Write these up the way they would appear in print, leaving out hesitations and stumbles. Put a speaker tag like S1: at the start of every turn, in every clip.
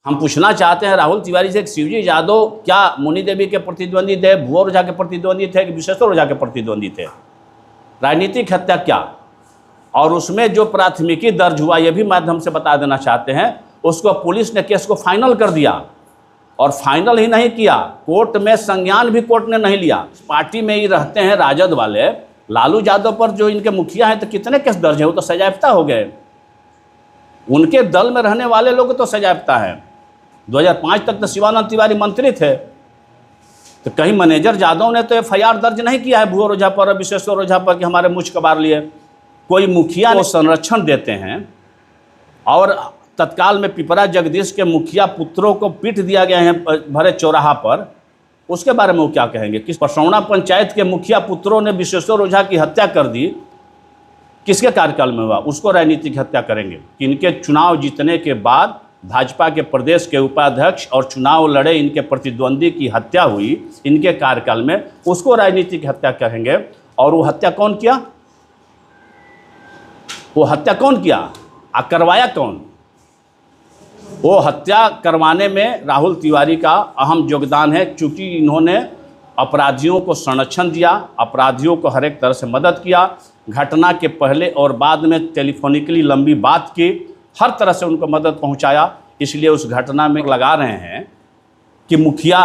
S1: हम पूछना चाहते हैं राहुल तिवारी से, शिवजी यादव क्या मुनि देवी के प्रतिद्वंदी थे, भुवर ओझा के प्रतिद्वंदी थे कि विश्वेश्वर ओझा के प्रतिद्वंदी थे? राजनीतिक हत्या क्या, और उसमें जो प्राथमिकी दर्ज हुआ ये भी माध्यम से बता देना चाहते हैं, उसको पुलिस ने केस को फाइनल कर दिया। और फाइनल ही नहीं किया, कोर्ट में संज्ञान भी कोर्ट ने नहीं लिया। पार्टी में ही रहते हैं राजद वाले, लालू यादव पर जो इनके मुखिया हैं तो कितने केस दर्ज है, वो तो सजायाफ्ता हो गए। उनके दल में रहने वाले लोग तो सजायाफ्ता है। 2005 तक तो शिवानंद तिवारी मंत्री थे, तो कहीं मैनेजर यादव ने तो एफआईआर दर्ज नहीं किया है भुवर ओझा पर, विश्वेश्वर ओझा पर कि हमारे मुझ कबार लिए। कोई मुखिया को संरक्षण देते हैं और तत्काल में पिपरा जगदीश के मुखिया पुत्रों को पीट दिया गया है भरे चौराहा पर, उसके बारे में वो क्या कहेंगे? किस परसौना पंचायत के मुखिया पुत्रों ने विश्वेश्वर ओझा की हत्या कर दी, किसके कार्यकाल में हुआ? उसको राजनीतिक हत्या करेंगे कि इनके चुनाव जीतने के बाद भाजपा के प्रदेश के उपाध्यक्ष और चुनाव लड़े इनके प्रतिद्वंदी की हत्या हुई इनके कार्यकाल में, उसको राजनीतिक हत्या कहेंगे। और वो हत्या कौन किया? वो हत्या कौन किया, करवाया कौन? वो हत्या करवाने में राहुल तिवारी का अहम योगदान है, क्योंकि इन्होंने अपराधियों को संरक्षण दिया, अपराधियों को हर एक तरह से मदद किया, घटना के पहले और बाद में टेलीफोनिकली लंबी बात की, हर तरह से उनको मदद पहुंचाया। इसलिए उस घटना में लगा रहे हैं कि मुखिया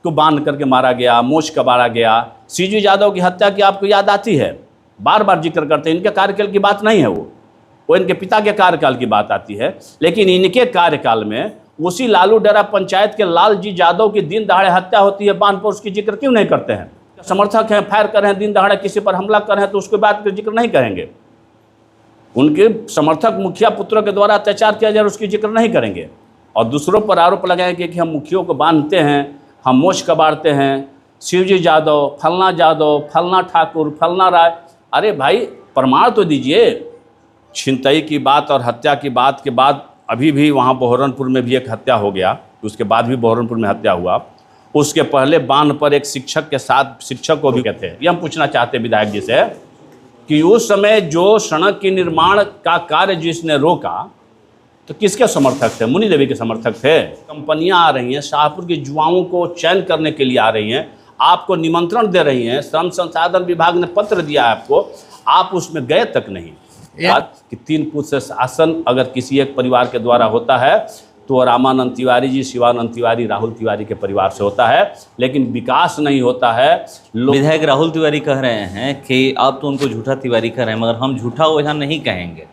S1: को बांध करके मारा गया, मोच कबाड़ा गया। शिवजी यादव की हत्या की आपको याद आती है, बार बार जिक्र करते हैं, इनके कार्यकाल की बात नहीं है, वो इनके पिता के कार्यकाल की बात आती है। लेकिन इनके कार्यकाल में उसी लालू डेरा पंचायत के लालजी यादव की दिन दहाड़े हत्या होती है, बांध पर उसकी जिक्र क्यों नहीं करते हैं? समर्थक हैं, फायर कर रहे हैं, दिन दहाड़े किसी पर हमला कर रहे हैं, तो उसके बाद जिक्र नहीं करेंगे। उनके समर्थक मुखिया पुत्रों के द्वारा अत्याचार किया जाए, उसकी जिक्र नहीं करेंगे। और दूसरों पर आरोप लगाएंगे कि हम मुखियों को बांधते हैं, हम मोच कबाड़ते हैं, शिवजी यादव, फलना ठाकुर, फलना राय। अरे भाई प्रमाण तो दीजिए। छिनतई की बात और हत्या की बात के बाद अभी भी वहाँ बहरनपुर में भी एक हत्या हो गया, उसके बाद भी बहरनपुर में हत्या हुआ। उसके पहले बांध पर एक शिक्षक के साथ शिक्षक को भी कहते हैं। ये हम पूछना चाहते हैं विधायक जी से कि उस समय जो सड़क के निर्माण का कार्य जिसने रोका तो किसके समर्थक थे? मुनि देवी के समर्थक थे। कंपनियां आ रही हैं, शाहपुर के युवाओं को चयन करने के लिए आ रही हैं, आपको निमंत्रण दे रही हैं, श्रम संसाधन विभाग ने पत्र दिया है आपको, आप उसमें गए तक नहीं। कि 3 पुरुष से शासन अगर किसी एक परिवार के द्वारा होता है तो रामानंद तिवारी जी, शिवानंद तिवारी, राहुल तिवारी के परिवार से होता है, लेकिन विकास नहीं होता है।
S2: विधायक राहुल तिवारी कह रहे हैं कि आप तो उनको झूठा तिवारी कह रहे हैं, मगर हम झूठा ओझा नहीं कहेंगे।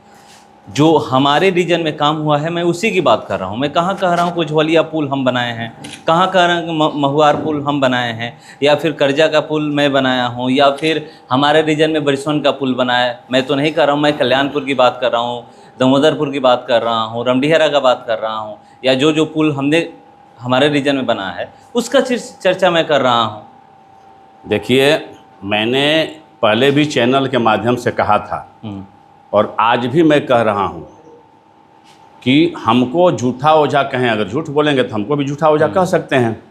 S2: जो हमारे रीजन में काम हुआ है मैं उसी की बात कर रहा हूँ। मैं कहाँ कह रहा हूँ कुछ वलिया पुल हम बनाए हैं, कहाँ कह रहा हूँ महुआर पुल हम बनाए हैं, या फिर करजा का पुल मैं बनाया हूँ, या फिर हमारे रीजन में बरिसोन का पुल बनाया। मैं तो नहीं कर रहा हूँ, मैं कल्याणपुर की बात कर रहा हूँ, दामोदरपुर की बात कर रहा हूँ, रमडीहरा का बात कर रहा हूँ, या जो पुल हमने हमारे रीजन में बना है उसका चर्चा मैं कर रहा हूँ।
S1: देखिए, मैंने पहले भी चैनल के माध्यम से कहा था और आज भी मैं कह रहा हूँ कि हमको झूठा ओझा कहें, अगर झूठ बोलेंगे तो हमको भी झूठा ओझा कह सकते हैं।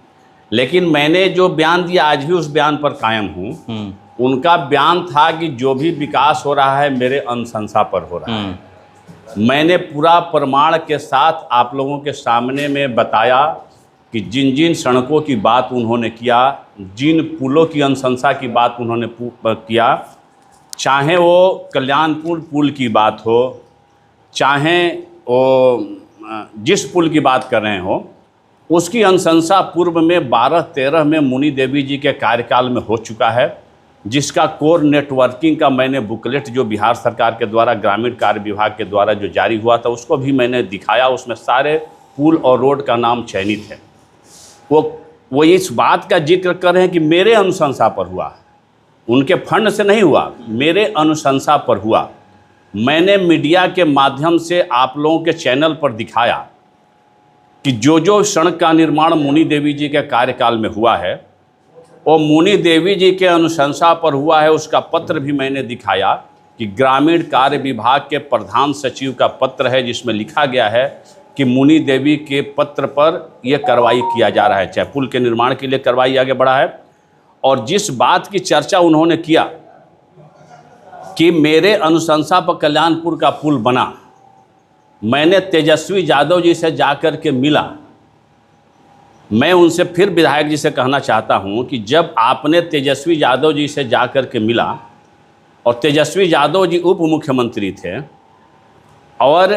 S1: लेकिन मैंने जो बयान दिया आज भी उस बयान पर कायम हूँ। उनका बयान था कि जो भी विकास हो रहा है मेरे अनुशंसा पर हो रहा है। मैंने पूरा प्रमाण के साथ आप लोगों के सामने में बताया कि जिन जिन सड़कों की बात उन्होंने किया, जिन पुलों की अनुशंसा की बात उन्होंने किया, चाहे वो कल्याणपुर पुल की बात हो, चाहे वो जिस पुल की बात कर रहे हो, उसकी अनुशंसा पूर्व में 12-13 में मुनि देवी जी के कार्यकाल में हो चुका है, जिसका कोर नेटवर्किंग का मैंने बुकलेट जो बिहार सरकार के द्वारा ग्रामीण कार्य विभाग के द्वारा जो जारी हुआ था उसको भी मैंने दिखाया। उसमें सारे पुल और रोड का नाम चयनित है। वो इस बात का जिक्र कर रहे हैं कि मेरे अनुशंसा पर हुआ, उनके फंड से नहीं हुआ, मेरे अनुशंसा पर हुआ। मैंने मीडिया के माध्यम से आप लोगों के चैनल पर दिखाया कि जो सड़क का निर्माण मुनि देवी जी के कार्यकाल में हुआ है वो मुनि देवी जी के अनुशंसा पर हुआ है। उसका पत्र भी मैंने दिखाया कि ग्रामीण कार्य विभाग के प्रधान सचिव का पत्र है, जिसमें लिखा गया है कि मुनि देवी के पत्र पर यह कार्रवाई किया जा रहा है, चाहे पुल के निर्माण के लिए कार्रवाई आगे बढ़ा है। और जिस बात की चर्चा उन्होंने किया कि मेरे अनुशंसा पर कल्याणपुर का पुल बना, मैंने तेजस्वी यादव जी से जाकर के मिला मैं उनसे फिर विधायक जी से कहना चाहता हूं कि जब आपने तेजस्वी यादव जी से जा कर के मिला, और तेजस्वी यादव जी उप मुख्यमंत्री थे और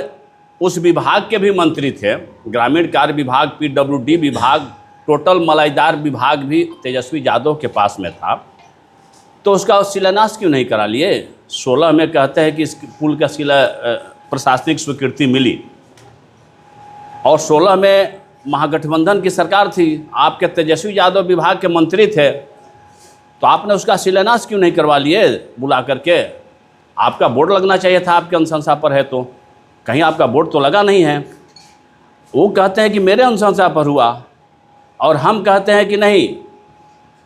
S1: उस विभाग के भी मंत्री थे, ग्रामीण कार्य विभाग, पीडब्ल्यूडी विभाग, टोटल मलाईदार विभाग भी तेजस्वी यादव के पास में था, तो उसका शिलान्यास क्यों नहीं करा लिए? 16 में कहते हैं कि इस पुल का प्रशासनिक स्वीकृति मिली, और 16 में महागठबंधन की सरकार थी, आपके तेजस्वी यादव विभाग के मंत्री थे, तो आपने उसका शिलान्यास क्यों नहीं करवा लिए बुला करके? आपका बोर्ड लगना चाहिए था, आपके अनुशंसा पर है तो कहीं आपका बोर्ड तो लगा नहीं है। वो कहते हैं कि मेरे अनुशंसा पर हुआ, और हम कहते हैं कि नहीं,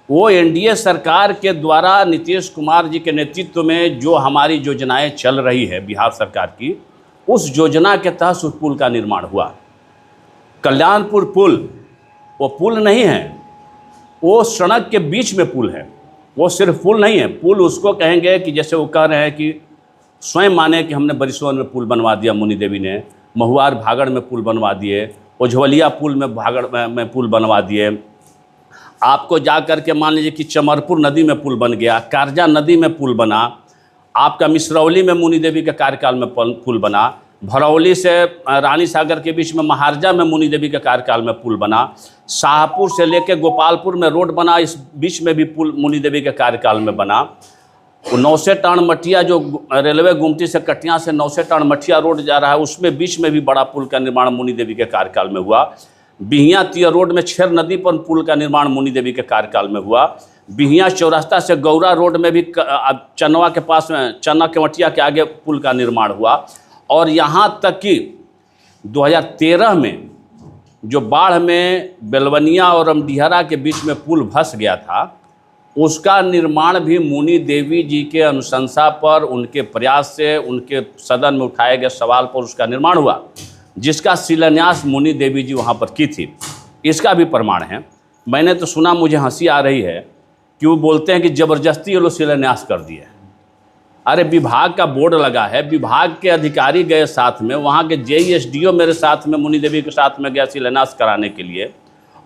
S1: वो एनडीए सरकार के द्वारा नीतीश कुमार जी के नेतृत्व में जो हमारी योजनाएं चल रही है बिहार सरकार की, उस योजना के तहत उस पुल का निर्माण हुआ। कल्याणपुर पुल वो पुल नहीं है, वो सड़क के बीच में पुल है। वो सिर्फ पुल नहीं है, पुल उसको कहेंगे कि जैसे वो कह रहे हैं कि स्वयं माने कि हमने बरिसोन में पुल बनवा दिया, मुनि देवी ने महुआर भागड़ में पुल बनवा दिए, उज्ज्वलिया पुल में भागड़ में पुल बनवा दिए। आपको जा कर के मान लीजिए कि चमरपुर नदी में पुल बन गया, कारजा नदी में पुल बना, आपका मिसरौली में मुनि देवी के कार्यकाल में पुल बना, भरौली से रानी सागर के बीच में महाराजा में मुनि देवी के कार्यकाल में पुल बना, शाहपुर से लेकर गोपालपुर में रोड बना, इस बीच में भी पुल मुनि देवी के कार्यकाल में बना। वो 900 टन मठिया जो रेलवे गुमटी से कटिया से 900 टन मठिया रोड जा रहा है, उसमें बीच में भी बड़ा पुल का निर्माण मुनि देवी के कार्यकाल में हुआ। बिहिया तिया रोड में छेर नदी पर पुल का निर्माण मुनि देवी के कार्यकाल में हुआ। बिहिया चौरास्ता से गौरा रोड में भी चनवा के पास में चन्ना के मठिया के आगे पुल का निर्माण हुआ। और यहाँ तक कि 2013 में जो बाढ़ में बेलवनिया और अमडिहरा के बीच में पुल धंस गया था, उसका निर्माण भी मुनि देवी जी के अनुशंसा पर, उनके प्रयास से, उनके सदन में उठाए गए सवाल पर उसका निर्माण हुआ, जिसका शिलान्यास मुनि देवी जी वहाँ पर की थी। इसका भी प्रमाण है। मैंने तो सुना, मुझे हंसी आ रही है कि वो बोलते हैं कि ज़बरदस्ती ये लोग शिलान्यास कर दिए। अरे विभाग का बोर्ड लगा है, विभाग के अधिकारी गए साथ में, वहाँ के जेईएसडीओ मेरे साथ में, मुनि देवी के साथ में गया शिलान्यास कराने के लिए,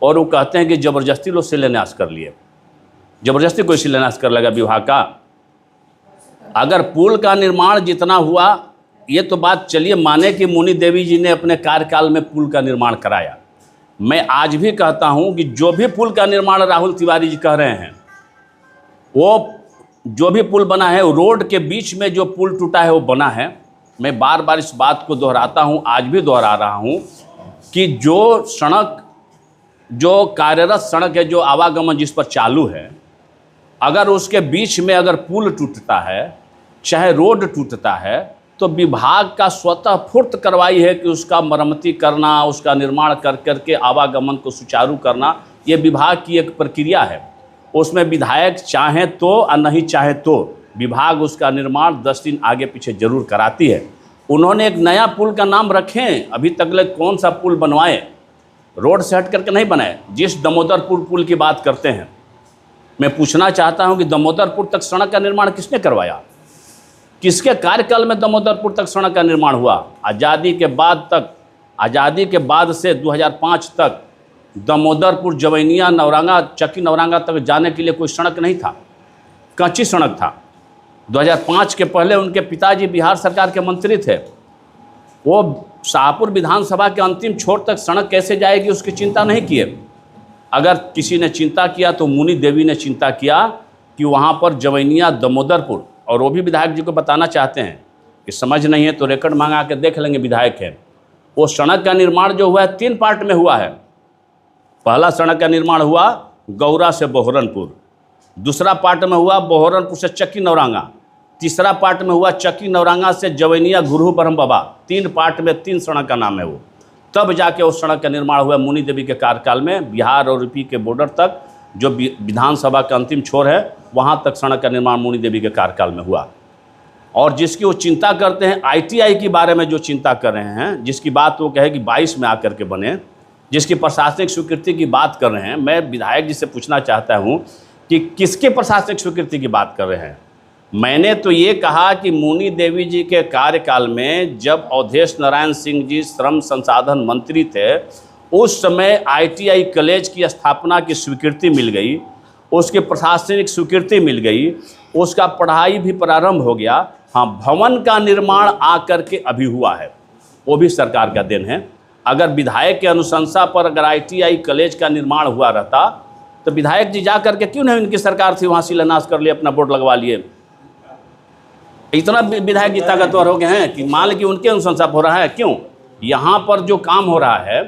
S1: और वो कहते हैं कि ज़बरदस्ती लोग शिलान्यास कर लिए। ज़बरदस्ती कोई शिलान्यास कर लेगा विभाग का? अगर पुल का निर्माण जितना हुआ, ये तो बात चलिए माने कि मुनि देवी जी ने अपने कार्यकाल में पुल का निर्माण कराया। मैं आज भी कहता हूँ कि जो भी पुल का निर्माण राहुल तिवारी जी कह रहे हैं, वो जो भी पुल बना है, रोड के बीच में जो पुल टूटा है वो बना है। मैं बार बार इस बात को दोहराता हूँ, आज भी दोहरा रहा हूँ कि जो सड़क, जो कार्यरत सड़क है, जो आवागमन जिस पर चालू है, अगर उसके बीच में अगर पुल टूटता है, चाहे रोड टूटता है, तो विभाग का स्वतः फुर्त कार्रवाई है कि उसका मरम्मती करना, उसका निर्माण कर करके आवागमन को सुचारू करना, ये विभाग की एक प्रक्रिया है। उसमें विधायक चाहे तो और नहीं चाहे तो विभाग उसका निर्माण 10 दिन आगे पीछे जरूर कराती है। उन्होंने एक नया पुल का नाम रखें, अभी तक कौन सा पुल बनवाए, रोड से हट करके नहीं बनाए। जिस दामोदरपुर पुल की बात करते हैं, मैं पूछना चाहता हूं कि दामोदरपुर तक सड़क का निर्माण किसने करवाया? किसके कार्यकाल में दामोदरपुर तक सड़क का निर्माण हुआ? आज़ादी के बाद तक, आज़ादी के बाद से 2005 तक दामोदरपुर, जवैनिया, नौरंगा, चक्की नौरंगा तक जाने के लिए कोई सड़क नहीं था, कच्ची सड़क था। 2005 के पहले उनके पिताजी बिहार सरकार के मंत्री थे, वो शाहपुर विधानसभा के अंतिम छोर तक सड़क कैसे जाएगी उसकी चिंता नहीं किए। अगर किसी ने चिंता किया तो मुनि देवी ने चिंता किया कि वहाँ पर जवैनिया, दामोदरपुर, और वो भी विधायक जी को बताना चाहते हैं कि समझ नहीं है तो रिकॉर्ड मंगा के देख लेंगे, विधायक है। वो सड़क का निर्माण जो हुआ है 3 पार्ट में हुआ है। पहला सड़क का निर्माण हुआ गौरा से बोहरनपुर, दूसरा पार्ट में हुआ बोहरनपुर से चक्की नौरंगा, तीसरा पार्ट में हुआ चक्की नौरंगा से जवैनिया, गुरहू ब्रह्म बाबा। 3 पार्ट में 3 सड़क का नाम है वो। तब जाके उस सड़क का निर्माण हुआ मुनि देवी के कार्यकाल में। बिहार और यूपी के बॉर्डर तक जो विधानसभा का अंतिम छोर है, वहाँ तक सड़क का निर्माण मुनि देवी के कार्यकाल में हुआ। और जिसकी वो चिंता करते हैं, आईटीआई के बारे में जो चिंता कर रहे हैं, जिसकी बात वो कहे कि 22 में आकर के बने, जिसकी प्रशासनिक स्वीकृति की बात कर रहे हैं, मैं विधायक जी से पूछना चाहता हूँ कि किसके प्रशासनिक स्वीकृति की बात कर रहे हैं? मैंने तो ये कहा कि मुनि देवी जी के कार्यकाल में जब अवधेश नारायण सिंह जी श्रम संसाधन मंत्री थे, उस समय ITI कॉलेज की स्थापना की स्वीकृति मिल गई, उसकी प्रशासनिक स्वीकृति मिल गई, उसका पढ़ाई भी प्रारंभ हो गया। हाँ, भवन का निर्माण आकर के अभी हुआ है, वो भी सरकार का देन है। अगर विधायक के अनुशंसा पर अगर ITI कॉलेज का निर्माण हुआ रहता तो विधायक जी जा करके क्यों नहीं, उनकी सरकार थी, वहाँ शिलान्यास कर लिए, अपना बोर्ड लगवा लिए। इतना विधायक जी ताकतवर हो गए हैं कि मान लीजिए उनके अनुशंसा पर हो रहा है। क्यों? यहाँ पर जो काम हो रहा है,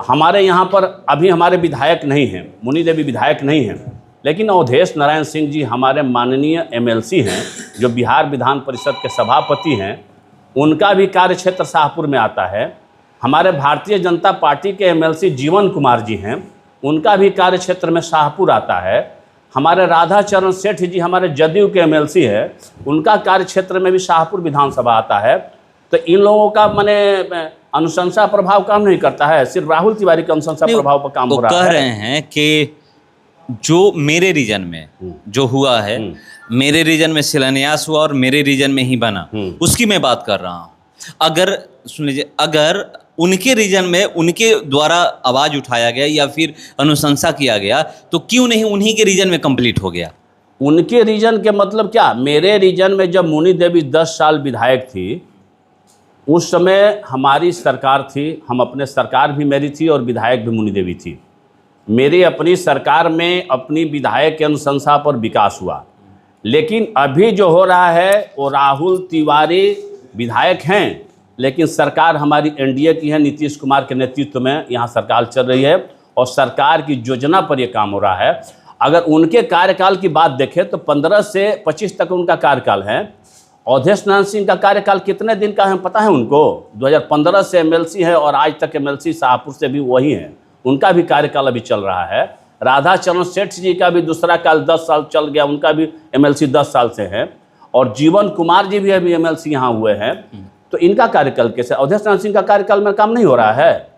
S1: हमारे यहाँ पर अभी हमारे विधायक नहीं हैं, मुनि देवी विधायक नहीं हैं, लेकिन अवधेश नारायण सिंह जी हमारे माननीय MLC हैं, जो बिहार विधान परिषद के सभापति हैं। उनका भी कार्यक्षेत्र शाहपुर में आता है। हमारे भारतीय जनता पार्टी के MLC जीवन कुमार जी हैं, उनका भी कार्यक्षेत्र में शाहपुर आता है। हमारे राधा चरण सेठ जी हमारे जदयू के MLC है, उनका कार्यक्षेत्र में भी शाहपुर विधानसभा आता है। तो इन लोगों का माने अनुशंसा प्रभाव काम नहीं करता है, सिर्फ राहुल तिवारी के अनुशंसा प्रभाव पर काम हो रहा है।
S2: कह रहे हैं कि जो मेरे रीजन में जो हुआ है, मेरे रीजन में शिलान्यास हुआ और मेरे रीजन में ही बना, उसकी मैं बात कर रहा हूँ। अगर सुन लीजिए, अगर उनके रीजन में उनके द्वारा आवाज़ उठाया गया या फिर अनुशंसा किया गया, तो क्यों नहीं उन्हीं के रीजन में कंप्लीट हो गया?
S1: उनके रीजन के मतलब क्या? मेरे रीजन में जब मुनि देवी 10 साल विधायक थी, उस समय हमारी सरकार थी, हम अपने सरकार भी मेरी थी और विधायक भी मुनि देवी थी। मेरी अपनी सरकार में अपनी विधायक के अनुशंसा पर विकास हुआ। लेकिन अभी जो हो रहा है वो राहुल तिवारी विधायक हैं, लेकिन सरकार हमारी NDA की है, नीतीश कुमार के नेतृत्व में यहाँ सरकार चल रही है और सरकार की योजना पर ये काम हो रहा है। अगर उनके कार्यकाल की बात देखें तो 15 से 25 तक उनका कार्यकाल है। अवधेश नारायण सिंह का कार्यकाल कितने दिन का है पता है उनको? 2015 से MLC है और आज तक MLC शाहपुर से भी वही हैं, उनका भी कार्यकाल अभी चल रहा है। राधा चरण सेठ जी का भी दूसरा काल 10 साल चल गया, उनका भी MLC 10 साल से है। और जीवन कुमार जी भी अभी MLC यहाँ हुए हैं। तो इनका कार्यकाल कैसे? अवधेश नारायण सिंह का कार्यकाल में काम नहीं हो रहा है।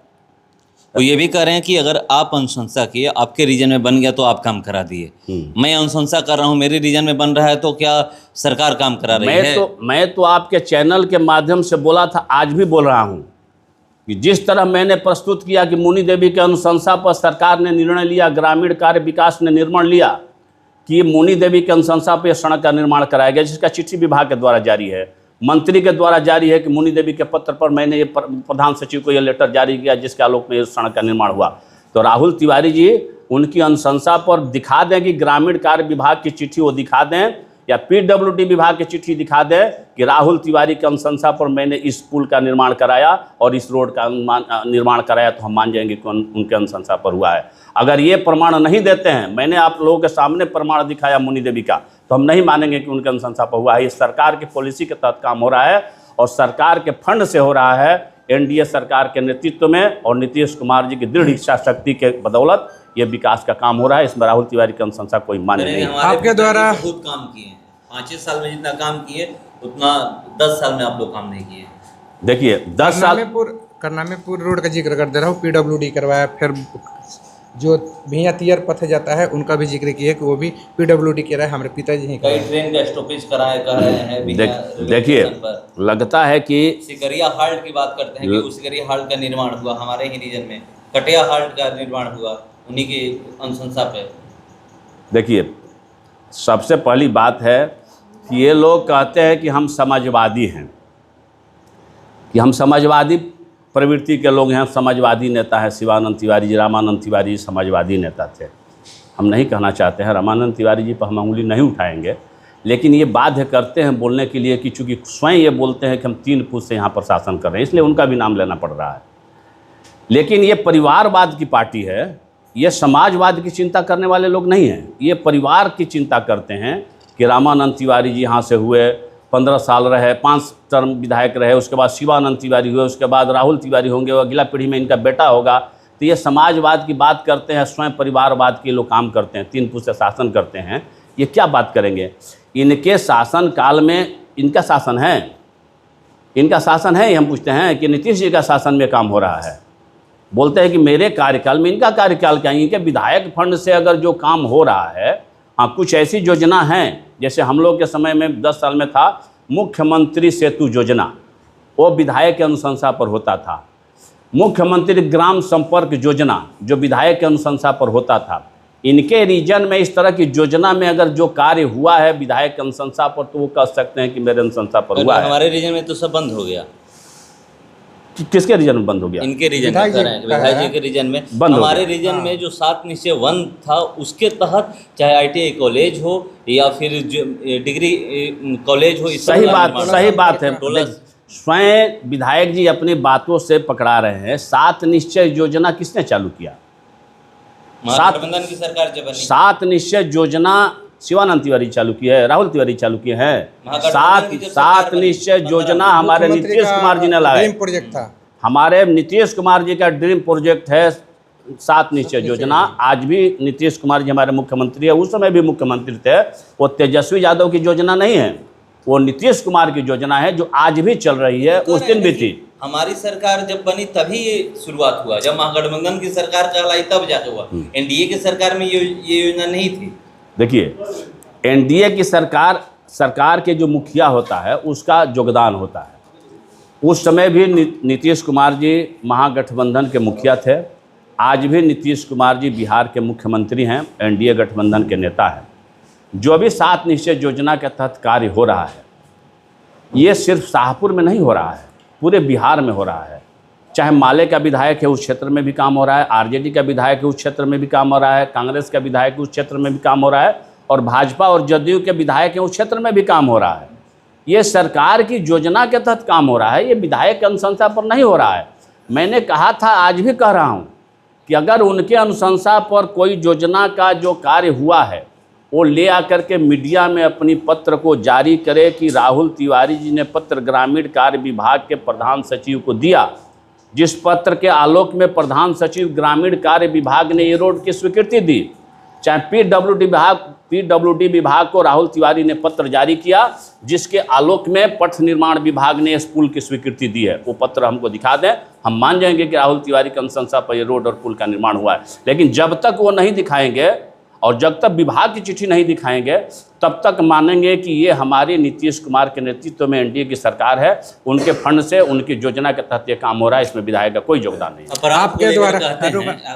S2: वो ये भी कह रहे हैं कि अगर आप अनुशंसा किए, आपके रीजन में बन गया तो आप काम करा दिए। मैं अनुशंसा कर रहा हूँ, मेरे रीजन में बन रहा है, तो क्या सरकार काम करा रही है?
S1: मैं तो आपके चैनल के माध्यम से बोला था, आज भी बोल रहा हूँ कि जिस तरह मैंने प्रस्तुत किया कि मुनि देवी के अनुशंसा पर सरकार ने निर्णय लिया, ग्रामीण कार्य विकास ने निर्णय लिया कि मुनि देवी के अनुशंसा पर सड़क का निर्माण कराया गया, जिसका चिट्ठी विभाग के द्वारा जारी है, मंत्री के द्वारा जारी है कि मुनि देवी के पत्र पर मैंने ये प्रधान सचिव को ये लेटर जारी किया जिसके आलोक में इस सड़क का निर्माण हुआ। तो राहुल तिवारी जी उनकी अनुशंसा पर दिखा दें कि ग्रामीण कार्य विभाग की चिट्ठी वो दिखा दें, या PWD विभाग की चिट्ठी दिखा दें कि राहुल तिवारी के अनुशंसा पर मैंने इस पुल का निर्माण कराया और इस रोड का निर्माण कराया, तो हम मान जाएंगे कि उनके अनुशंसा पर हुआ है। अगर ये प्रमाण नहीं देते हैं, मैंने आप लोगों के सामने प्रमाण दिखाया मुनि देवी का, तो हम नहीं मानेंगे कि उनके अनुशंसा पर हुआ है। ये सरकार की पॉलिसी के तहत काम हो रहा है और सरकार के फंड से हो रहा है, NDA सरकार के नेतृत्व में और नीतीश कुमार जी की दृढ़ इच्छा शक्ति के बदौलत ये विकास का काम हो रहा है। इसमें राहुल तिवारी की अनुशंसा कोई मान्य नहीं।
S2: आपके द्वारा बहुत काम किए, 5 साल में जितना काम किए उतना 10 साल में आप लोग काम नहीं किए।
S1: देखिए 10 साल
S3: करनामेपुर रोड का जिक्र कर दे रहा हूँ, PWD करवाया, फिर जो भैया तियर पथ जाता है उनका भी जिक्र किया कि वो भी PWD कह रहा है, हमारे पिताजी ही
S2: कई ट्रेन का स्टॉपेज कराए कह रहे हैं।
S1: देखिए लगता है कि
S2: सिकरिया हाल्ट की बात करते हैं कि उस सिकरिया हाल्ट का निर्माण हुआ हमारे ही रीजन में, कटिया हाल्ट का निर्माण हुआ उन्हीं की अनुशंसा पे।
S1: देखिए सबसे पहली बात है कि ये लोग कहते हैं कि हम समाजवादी हैं, कि हम समाजवादी प्रवृत्ति के लोग हैं, समाजवादी नेता है शिवानंद तिवारी जी, रामानंद तिवारी जी समाजवादी नेता थे। हम नहीं कहना चाहते हैं, रामानंद तिवारी जी पर हम उंगली नहीं उठाएंगे, लेकिन ये बाध्य करते हैं बोलने के लिए कि चूँकि स्वयं ये बोलते हैं कि हम 3 पुरुष से यहाँ पर शासन कर रहे हैं, इसलिए उनका भी नाम लेना पड़ रहा है। लेकिन ये परिवारवाद की पार्टी है, ये समाजवाद की चिंता करने वाले लोग नहीं हैं। ये परिवार की चिंता करते हैं कि रामानंद तिवारी जी यहाँ से हुए, 15 साल रहे, 5 टर्म विधायक रहे, उसके बाद शिवानंद तिवारी हुए, उसके बाद राहुल तिवारी होंगे, अगला पीढ़ी में इनका बेटा होगा। तो ये समाजवाद की बात करते हैं, स्वयं परिवारवाद के लोग काम करते हैं, 3 पुरुष से शासन करते हैं। ये क्या बात करेंगे? इनके शासन काल में इनका शासन है, इनका शासन है, हम पूछते हैं कि नीतीश जी का शासन में काम हो रहा है। बोलते हैं कि मेरे कार्यकाल में, इनका कार्यकाल क्या? इनके विधायक फंड से अगर जो काम हो रहा है, हाँ कुछ ऐसी योजना हैं, जैसे हम लोग के समय में 10 साल में था मुख्यमंत्री सेतु योजना, वो विधायक के अनुशंसा पर होता था। मुख्यमंत्री ग्राम संपर्क योजना जो विधायक के अनुशंसा पर होता था, इनके रीजन में इस तरह की योजना में अगर जो कार्य हुआ है विधायक के अनुशंसा पर, तो वो कह सकते हैं कि मेरे अनुशंसा पर हुआ है।
S2: हमारे रीजन में तो सब बंद हो गया।
S1: किसके रीजन में बंद हो गया?
S2: इनके रीजन में विधायक जी के रीजन में
S1: बंद हो
S2: हमारे
S1: गया।
S2: रीजन में जो 7 निश्चय 1 था, उसके तहत चाहे ITI कॉलेज हो या फिर डिग्री कॉलेज हो,
S1: सही बात है। स्वयं विधायक जी अपनी बातों से पकड़ा रहे हैं। 7 निश्चय योजना किसने चालू किया?
S2: महागठबंधन की सरकार जब बनी।
S1: 7 निश्चय योजना शिवानंद तिवारी चालू की है, राहुल तिवारी चालू किए हैं। 7 निश्चय योजना हमारे नीतीश कुमार जी ने लाया।
S3: ड्रीम प्रोजेक्ट था,
S1: हमारे नीतीश कुमार जी का ड्रीम प्रोजेक्ट है 7 निश्चय योजना। आज भी नीतीश कुमार जी हमारे मुख्यमंत्री है, उस समय भी मुख्यमंत्री थे। वो तेजस्वी यादव की योजना नहीं है, वो नीतीश कुमार की योजना है जो आज भी चल रही है, उस दिन भी थी।
S2: हमारी सरकार जब बनी तभी ये शुरुआत हुआ, जब महागठबंधन की सरकार कहलाई तब जाके हुआ। NDA की सरकार में ये योजना नहीं थी।
S1: देखिए, NDA की सरकार के जो मुखिया होता है उसका योगदान होता है। उस समय भी नीतीश कुमार जी महागठबंधन के मुखिया थे। आज भी नीतीश कुमार जी बिहार के मुख्यमंत्री हैं, NDA गठबंधन के नेता हैं। जो भी 7 निश्चय योजना के तहत कार्य हो रहा है, ये सिर्फ शाहपुर में नहीं हो रहा है, पूरे बिहार में हो रहा है। चाहे माले का विधायक है, उस क्षेत्र में भी काम हो रहा है। RJD का विधायक है, उस क्षेत्र में भी काम हो रहा है। कांग्रेस का विधायक है, उस क्षेत्र में भी काम हो रहा है। और भाजपा और जदयू के विधायक हैं, उस क्षेत्र में भी काम हो रहा है। ये सरकार की योजना के तहत काम हो रहा है, ये विधायक के अनुशंसा पर नहीं हो रहा है। मैंने कहा था, आज भी कह रहा हूँ कि अगर उनके अनुशंसा पर कोई योजना का जो कार्य हुआ है वो ले आकर के मीडिया में अपनी पत्र को जारी करे कि राहुल तिवारी जी ने पत्र ग्रामीण कार्य विभाग के प्रधान सचिव को दिया, जिस पत्र के आलोक में प्रधान सचिव ग्रामीण कार्य विभाग ने ये रोड की स्वीकृति दी। चाहे PWD विभाग को राहुल तिवारी ने पत्र जारी किया, जिसके आलोक में पथ निर्माण विभाग ने इस पुल की स्वीकृति दी है। वो पत्र हमको दिखा दें, हम मान जाएंगे कि राहुल तिवारी की अनुशंसा पर ये रोड और पुल का निर्माण हुआ है। लेकिन जब तक वो नहीं दिखाएंगे और जब तक विभाग की चिट्ठी नहीं दिखाएंगे, तब तक मानेंगे कि ये हमारे नीतीश कुमार के नेतृत्व में NDA की सरकार है, उनके फंड से, उनकी योजना के तहत ये काम हो रहा है, इसमें विधायक का कोई योगदान नहीं है।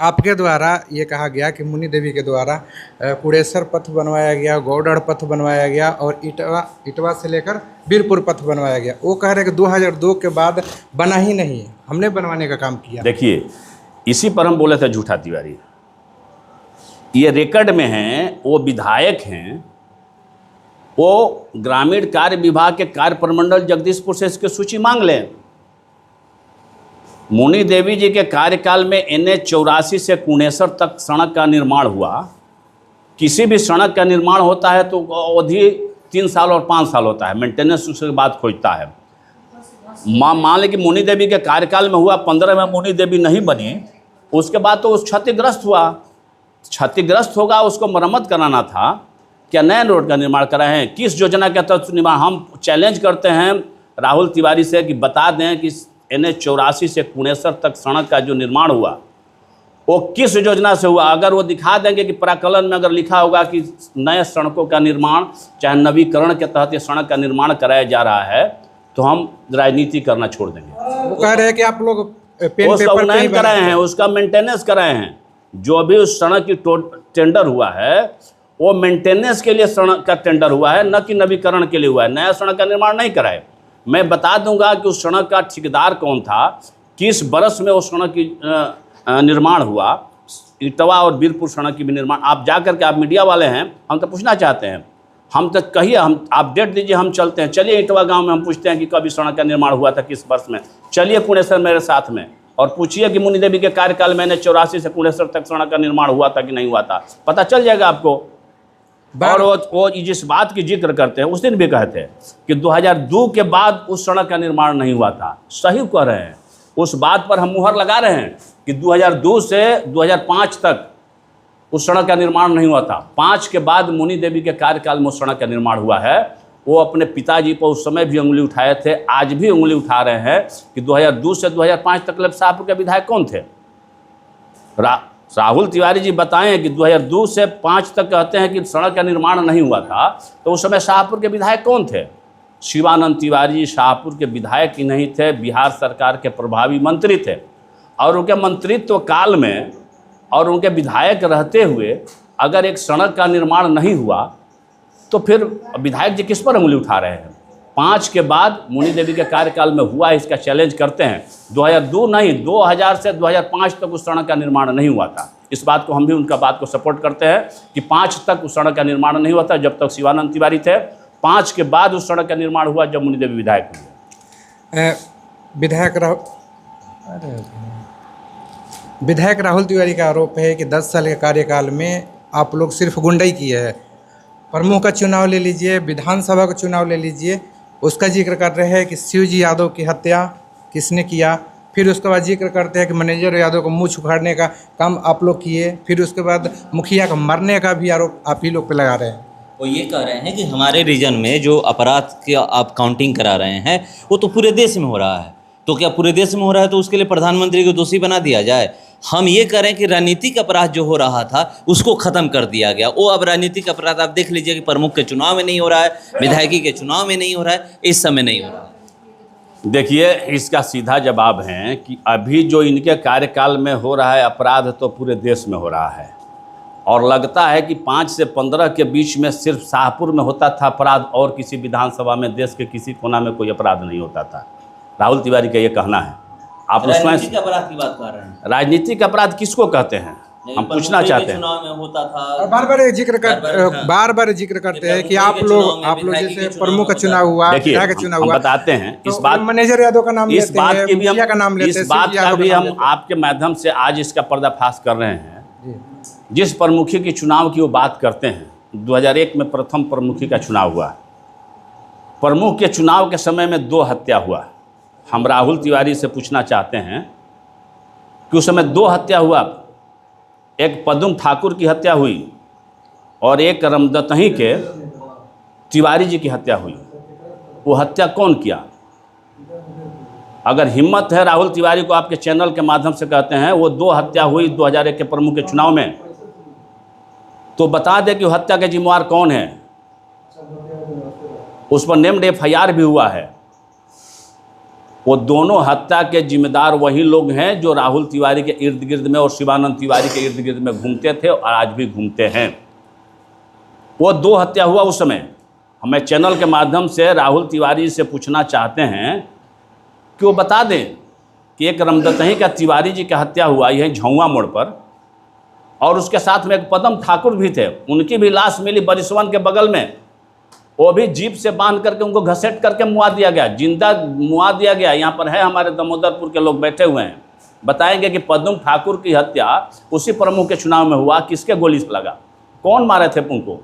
S3: आपके द्वारा ये कहा गया कि मुनि देवी के द्वारा कुड़ेसर पथ बनवाया गया, गौडर पथ बनवाया गया और इटवा से लेकर बीरपुर पथ बनवाया गया। वो कह रहे कि 2002 के बाद बना ही नहीं है, हमने बनवाने का काम किया।
S1: देखिए, इसी पर हम बोले थे झूठा तिवारी, ये रिकॉर्ड में हैं, वो विधायक हैं, वो ग्रामीण कार्य विभाग के कार्य प्रमंडल जगदीशपुर से इसकी सूची मांग लें। मुनि देवी जी के कार्यकाल में NH 84 से कुणेसर तक सड़क का निर्माण हुआ। किसी भी सड़क का निर्माण होता है तो अवधि 3 साल और 5 साल होता है, मेंटेनेंस उसके बाद खोजता है। मान लें कि मुनि देवी के कार्यकाल में हुआ, 15 में मुनि देवी नहीं बनी, उसके बाद तो उस क्षतिग्रस्त हुआ। क्षतिग्रस्त होगा, उसको मरम्मत कराना था। क्या नए रोड का निर्माण कराए हैं? किस योजना के तहत निर्माण? हम चैलेंज करते हैं राहुल तिवारी से कि बता दें कि NH 84 से कुणेसर तक सड़क का जो निर्माण हुआ वो किस योजना से हुआ। अगर वो दिखा देंगे कि प्राकलन में अगर लिखा होगा कि नए सड़कों का निर्माण चाहे नवीकरण के तहत ये सड़क का निर्माण कराया जा रहा है, तो हम राजनीति करना छोड़ देंगे।
S3: वो कह रहे हैं कि आप लोग
S1: उसका उन्नयन कराए हैं, उसका मेंटेनेंस कराए हैं। जो भी उस सड़क की टेंडर हुआ है वो मेंटेनेंस के लिए सड़क का टेंडर हुआ है, न कि नवीकरण के लिए हुआ है। नया सड़क का निर्माण नहीं कराए। मैं बता दूंगा कि उस सड़क का ठेकेदार कौन था, किस बरस में उस सड़क की निर्माण हुआ। इटवा और बीरपुर सड़क की भी निर्माण, आप जा कर के, आप मीडिया वाले हैं, हम तो पूछना चाहते हैं, हम तो कहिए, हम आप डेट दीजिए, हम चलते हैं। चलिए इटवा गांव में हम पूछते हैं कि कब इस सड़क का निर्माण हुआ था, किस वर्ष में। चलिए कुणेसर मेरे साथ में और पूछिए कि मुनि देवी के कार्यकाल में NH 84 से कुणेसर तक सड़क का निर्माण हुआ था कि नहीं हुआ था, पता चल जाएगा आपको। और वो जिस बात की जिक्र करते हैं, उस दिन भी कहते हैं कि 2002 के बाद उस सड़क का निर्माण नहीं हुआ था। सही कह रहे हैं, उस बात पर हम मुहर लगा रहे हैं कि 2002 से 2005 तक उस सड़क का निर्माण नहीं हुआ था। 5 के बाद मुनि देवी के कार्यकाल में उस सड़क का निर्माण हुआ है। वो अपने पिताजी पर उस समय भी उंगली उठाए थे, आज भी उंगली उठा रहे हैं कि 2002 से 2005 तक शाहपुर के विधायक कौन थे। राहुल तिवारी जी बताएं कि 2002 से 5 तक कहते हैं कि सड़क का निर्माण नहीं हुआ था, तो उस समय शाहपुर के विधायक कौन थे। शिवानंद तिवारी जी शाहपुर के विधायक ही नहीं थे, बिहार सरकार के प्रभावी मंत्री थे। और उनके मंत्रित्व काल में और उनके विधायक रहते हुए अगर एक सड़क का निर्माण नहीं हुआ तो फिर विधायक जी किस पर उंगली उठा रहे हैं? 5 के बाद मुनि देवी के कार्यकाल में हुआ, इसका चैलेंज करते हैं। 2002 नहीं, 2000 से 2005 तक उस सड़क का निर्माण नहीं हुआ था। इस बात को हम भी उनका बात को सपोर्ट करते हैं कि 5 तक उस सड़क का निर्माण नहीं हुआ था जब तक शिवानंद तिवारी थे। 5 के बाद उस सड़क का निर्माण हुआ जब मुनि देवी विधायक हुए।
S3: विधायक राहुल तिवारी का आरोप है कि 10 साल के कार्यकाल में आप लोग सिर्फ गुंडाई किए हैं। प्रमुख का चुनाव ले लीजिए, विधानसभा का चुनाव ले लीजिए, उसका जिक्र कर रहे हैं कि शिवजी यादव की हत्या किसने किया। फिर उसके बाद जिक्र करते हैं कि मैनेजर यादव को मुँह उखाड़ने का काम आप लोग किए। फिर उसके बाद मुखिया का मरने का भी आरोप आप ही लोग पे लगा रहे हैं।
S2: वो ये कह रहे हैं कि हमारे रीजन में जो अपराध की आप काउंटिंग करा रहे हैं वो तो पूरे देश में हो रहा है, तो क्या पूरे देश में हो रहा है तो उसके लिए प्रधानमंत्री को दोषी बना दिया जाए? हम ये कह रहे हैं कि राजनीतिक अपराध जो हो रहा था उसको ख़त्म कर दिया गया। वो अब राजनीतिक अपराध आप देख लीजिए कि प्रमुख के चुनाव में नहीं हो रहा है, विधायकी के चुनाव में नहीं हो रहा है, इस समय नहीं हो रहा है।
S1: देखिए, इसका सीधा जवाब है कि अभी जो इनके कार्यकाल में हो रहा है अपराध तो पूरे देश में हो रहा है। और लगता है कि 5 से 15 के बीच में सिर्फ शाहपुर में होता था अपराध और किसी विधानसभा में देश के किसी कोना में कोई अपराध नहीं होता था। राहुल तिवारी का ये कहना है। आप उसमें
S2: राजनीतिक अपराध की बात कर रहे हैं।
S1: राजनीतिक अपराध किसको कहते हैं हम पूछना चाहते हैं।
S2: चुनाव में होता था,
S3: और बार बार जिक्र करते हैं कि आप लोग जैसे प्रमुख का चुनाव हुआ,
S1: देखिए
S3: विधायक का चुनाव हुआ,
S1: बताते हैं
S3: तो
S1: इस बात,
S3: मैनेजर यादव का नाम
S1: इस
S3: लेते
S1: बात
S3: हैं,
S1: की भी
S3: मुखिया का नाम लेते हैं,
S1: इस बात
S3: शिवजी
S1: का
S3: यादव
S1: भी
S3: का नाम
S1: हम
S3: लेते हैं।
S1: आपके माध्यम से आज इसका पर्दाफाश कर रहे हैं। जिस प्रमुखी की चुनाव की वो बात करते हैं, 2001 में प्रथम प्रमुखी का चुनाव हुआ। प्रमुख के चुनाव के समय में 2 हत्या हुआ। हम राहुल तिवारी से पूछना चाहते हैं कि उस समय 2 हत्या हुआ। एक पद्म ठाकुर की हत्या हुई और एक रमदतही के तिवारी जी की हत्या हुई। वो हत्या कौन किया? अगर हिम्मत है राहुल तिवारी को आपके चैनल के माध्यम से कहते हैं वो 2 हत्या हुई 2001 के प्रमुख के चुनाव में, तो बता दे कि वो हत्या के जिम्मेवार कौन है। उस पर नेम्ड FIR भी हुआ है। वो दोनों हत्या के जिम्मेदार वही लोग हैं जो राहुल तिवारी के इर्द गिर्द में और शिवानंद तिवारी के इर्द गिर्द में घूमते थे और आज भी घूमते हैं। वो 2 हत्या हुआ उस समय। हमें चैनल के माध्यम से राहुल तिवारी से पूछना चाहते हैं कि वो बता दें कि एक रमदतही का तिवारी जी की हत्या हुआ यह झौवा मोड़ पर, और उसके साथ में एक पद्म ठाकुर भी थे, उनकी भी लाश मिली बरिसवन के बगल में। वो भी जीप से बांध करके उनको घसीट करके मुआ दिया गया, जिंदा मुआ दिया गया। यहाँ पर है हमारे दमोदरपुर के लोग बैठे हुए हैं, बताएंगे कि पद्म ठाकुर की हत्या उसी प्रमुख के चुनाव में हुआ। किसके गोली से लगा? कौन मारे थे उनको?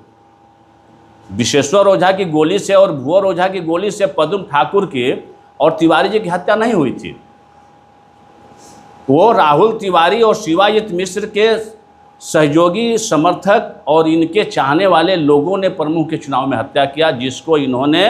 S1: विश्वेश्वर ओझा की गोली से और भुवर ओझा की गोली से पद्म ठाकुर की और तिवारी जी की हत्या नहीं हुई थी। वो राहुल तिवारी और शिवाजीत मिश्र के सहयोगी, समर्थक और इनके चाहने वाले लोगों ने प्रमुख के चुनाव में हत्या किया, जिसको इन्होंने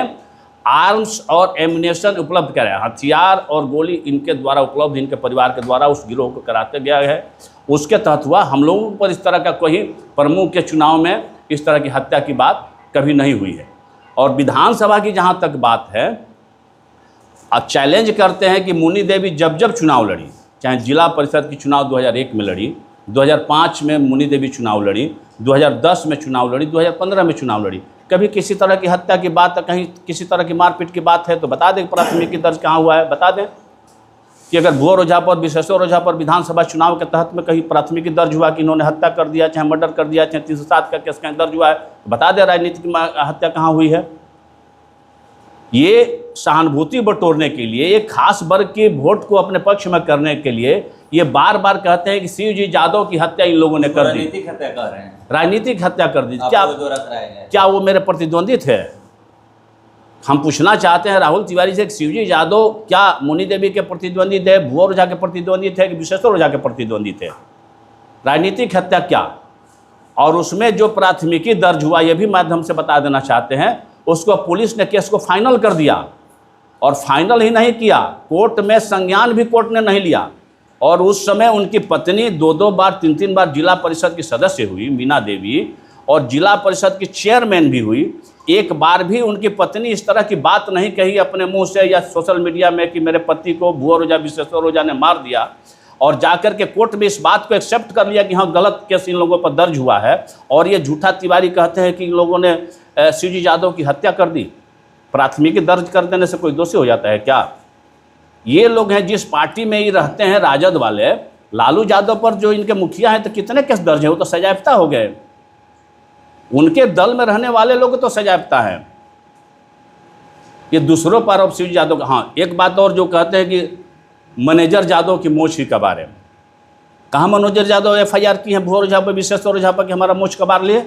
S1: आर्म्स और एम्युनिशन उपलब्ध कराया। हथियार और गोली इनके द्वारा उपलब्ध, इनके परिवार के द्वारा उस गिरोह को कराते गया है। उसके तहत हुआ। हम लोगों पर इस तरह का कोई प्रमुख के चुनाव में इस तरह की हत्या की बात कभी नहीं हुई है। और विधानसभा की जहाँ तक बात है, अब चैलेंज करते हैं कि मुनि देवी जब जब चुनाव लड़ी, चाहे जिला परिषद की चुनाव 2001 में लड़ी, 2005 में मुनि देवी चुनाव लड़ी, 2010 में चुनाव लड़ी, 2015 में चुनाव लड़ी, कभी किसी तरह की हत्या की बात, कहीं किसी तरह की मारपीट की बात है तो बता दें प्राथमिकी दर्ज कहाँ हुआ है। बता दें कि अगर भुवर ओझा पर, विश्वेश्वर ओझा पर विधानसभा चुनाव के तहत में कहीं प्राथमिकी दर्ज हुआ कि इन्होंने हत्या कर दिया, चाहे मर्डर कर दिया, चाहे 307 का केस कहीं दर्ज हुआ है, तो बता दें राजनीतिक हत्या कहाँ हुई है। ये सहानुभूति बटोरने के लिए, एक खास वर्ग के वोट को अपने पक्ष में करने के लिए ये बार बार कहते हैं कि शिवजी यादव की हत्या इन लोगों ने कर दी।
S2: राजनीतिक हत्या कर रहे हैं,
S1: राजनीतिक हत्या कर दी।
S2: क्या
S1: क्या वो मेरे प्रतिद्वंदी थे? हम पूछना चाहते हैं राहुल तिवारी से कि शिवजी यादव क्या मुनि देवी के प्रतिद्वंदी थे, भुवर ओझा के प्रतिद्वंदी थे कि विश्वेश्वर ओझा के प्रतिद्वंदी थे? राजनीतिक हत्या क्या? और उसमें जो प्राथमिकी दर्ज हुआ ये भी माध्यम से बता देना चाहते हैं, उसको पुलिस ने केस को फाइनल कर दिया। और फाइनल ही नहीं किया, कोर्ट में संज्ञान भी कोर्ट ने नहीं लिया। और उस समय उनकी पत्नी 2-2 बार 3-3 बार जिला परिषद की सदस्य हुई, मीना देवी, और जिला परिषद की चेयरमैन भी हुई। एक बार भी उनकी पत्नी इस तरह की बात नहीं कही अपने मुंह से या सोशल मीडिया में कि मेरे पति को भुवर ओझा, विश्वेश्वर ओझा ने मार दिया। और जाकर के कोर्ट में इस बात को एक्सेप्ट कर लिया कि हाँ गलत केस इन लोगों पर दर्ज हुआ है, और ये झूठा तिवारी कहते हैं कि इन लोगों ने शिवजी यादव की हत्या कर दी। प्राथमिकी दर्ज कर देने से कोई दोषी हो जाता है क्या? ये लोग हैं जिस पार्टी में ही रहते हैं, राजद वाले, लालू यादव पर जो इनके मुखिया हैं, तो कितने केस दर्ज हैं? वो तो सजायाफ्ता हो गए। उनके दल में रहने वाले लोग तो सजायाफ्ता है। ये दूसरों पर अब शिवजी यादव, हाँ एक बात और जो कहते हैं कि मैनेजर यादव की मोछ ही कबार है। कहाँ मैनेजर यादव FIR की है भूर ओझा पर, विशेश्वर ओझा पर कि हमारा मोछ कबार लिए?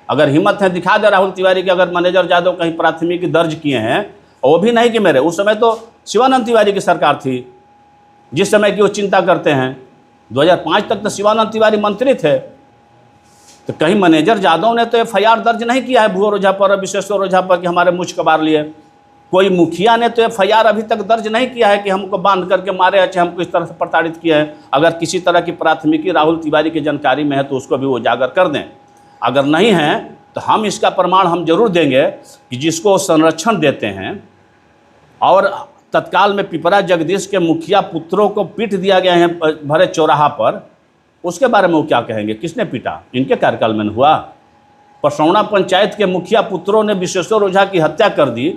S1: अगर हिम्मत है दिखा दे राहुल तिवारी के, अगर मैनेजर यादव कहीं प्राथमिकी दर्ज किए हैं, और वो भी नहीं कि मेरे, उस समय तो शिवानंद तिवारी की सरकार थी जिस समय की वो चिंता करते हैं। 2005 तक तो शिवानंद तिवारी मंत्री थे, तो कहीं मैनेजर यादव ने तो FIR दर्ज नहीं किया है भूर ओझा पर, विशेश्वर ओझा पर कि हमारे मुझ कबार लिए। कोई मुखिया ने तो FIR अभी तक दर्ज नहीं किया है कि हमको बांध करके मारे, अच्छा हमको इस तरह से प्रताड़ित किया है। अगर किसी तरह की प्राथमिकी राहुल तिवारी की जानकारी में है तो उसको भी वो उजागर कर दें। अगर नहीं है तो हम इसका प्रमाण हम जरूर देंगे कि जिसको संरक्षण देते हैं और तत्काल में पिपरा जगदीश के मुखिया पुत्रों को पीट दिया गया है भरे चौराहा पर, उसके बारे में वो क्या कहेंगे? किसने पीटा? इनके कार्यकाल में हुआ? परसौना पंचायत के मुखिया पुत्रों ने विशेश्वर ओझा की हत्या कर दी,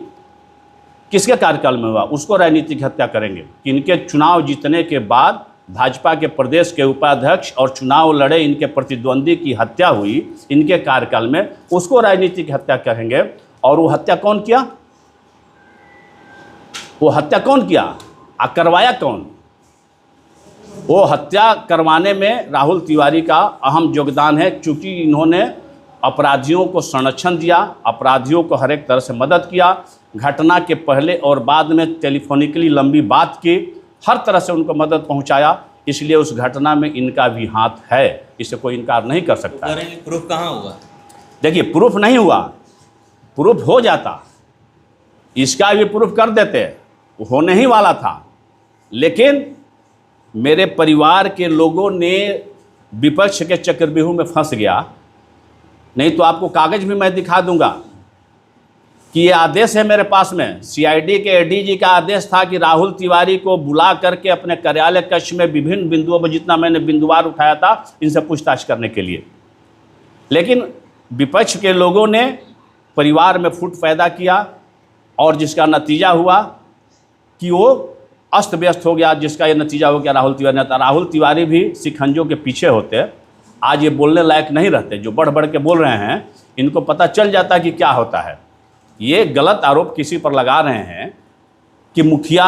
S1: किसके कार्यकाल में हुआ? उसको राजनीतिक हत्या करेंगे। इनके चुनाव जीतने के बाद भाजपा के प्रदेश के उपाध्यक्ष और चुनाव लड़े इनके प्रतिद्वंदी की हत्या हुई इनके कार्यकाल में, उसको राजनीतिक हत्या करेंगे। और वो हत्या कौन किया? वो हत्या कौन किया? करवाया कौन? वो हत्या करवाने में राहुल तिवारी का अहम योगदान है, क्योंकि इन्होंने अपराधियों को संरक्षण दिया, अपराधियों को हर एक तरह से मदद किया, घटना के पहले और बाद में टेलीफोनिकली लंबी बात की, हर तरह से उनको मदद पहुंचाया। इसलिए उस घटना में इनका भी हाथ है, इसे कोई इनकार नहीं कर सकता है।
S2: प्रूफ कहाँ हुआ?
S1: देखिए प्रूफ नहीं हुआ, प्रूफ हो जाता, इसका भी प्रूफ कर देते, होने ही वाला था। लेकिन मेरे परिवार के लोगों ने विपक्ष के चक्रव्यूह में फंस गया। नहीं तो आपको कागज भी मैं दिखा दूंगा कि ये आदेश है मेरे पास में, CID के ADG का आदेश था कि राहुल तिवारी को बुला करके अपने कार्यालय कक्ष में विभिन्न बिंदुओं पर, जितना मैंने बिंदुवार उठाया था, इनसे पूछताछ करने के लिए। लेकिन विपक्ष के लोगों ने परिवार में फूट पैदा किया और जिसका नतीजा हुआ कि वो अस्त व्यस्त हो गया, जिसका ये नतीजा हो गया राहुल तिवारी। राहुल तिवारी भी शिकंजों के पीछे होते, आज ये बोलने लायक नहीं रहते। जो बढ़ बढ़ के बोल रहे हैं, इनको पता चल जाता कि क्या होता है। ये गलत आरोप किसी पर लगा रहे हैं कि मुखिया